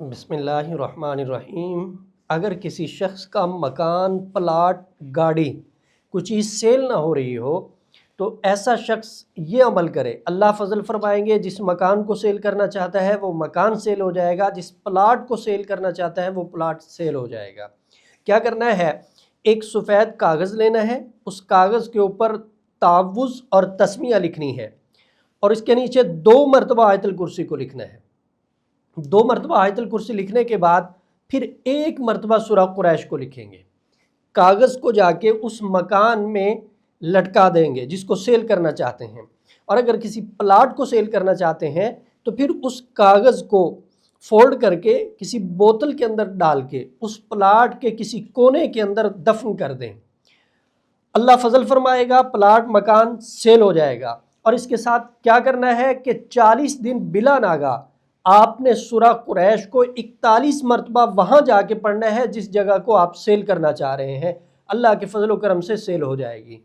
बिस्मिल्लाहिर्रहमानिर्रहीम। अगर किसी शख्स का मकान, प्लाट, गाड़ी कोई चीज़ सेल ना हो रही हो तो ऐसा शख्स ये अमल करे। अल्लाह फजल फरमाएंगे, जिस मकान को सेल करना चाहता है वो मकान सेल हो जाएगा, जिस प्लाट को सेल करना चाहता है वो प्लाट सेल हो जाएगा। क्या करना है? एक सफ़ेद कागज़ लेना है, उस कागज़ के ऊपर तावुज़ और तस्मिया लिखनी है और इसके नीचे 2 मरतबा आयतुल कुर्सी को लिखना है। 2 मरतबा आयतुल कुर्सी लिखने के बाद फिर 1 मरतबा सूरह कुरैश को लिखेंगे। कागज़ को जाके उस मकान में लटका देंगे जिसको सेल करना चाहते हैं, और अगर किसी प्लाट को सेल करना चाहते हैं तो फिर उस कागज़ को फोल्ड करके किसी बोतल के अंदर डाल के उस प्लाट के किसी कोने के अंदर दफन कर दें। अल्लाह फजल फरमाएगा, प्लाट मकान सेल हो जाएगा। और इसके साथ क्या करना है कि 40 दिन बिला नागा आपने सूरह कुरैश को 41 मरतबा वहाँ जाके पढ़ना है जिस जगह को आप सेल करना चाह रहे हैं। अल्लाह के फजल व करम से सेल हो जाएगी।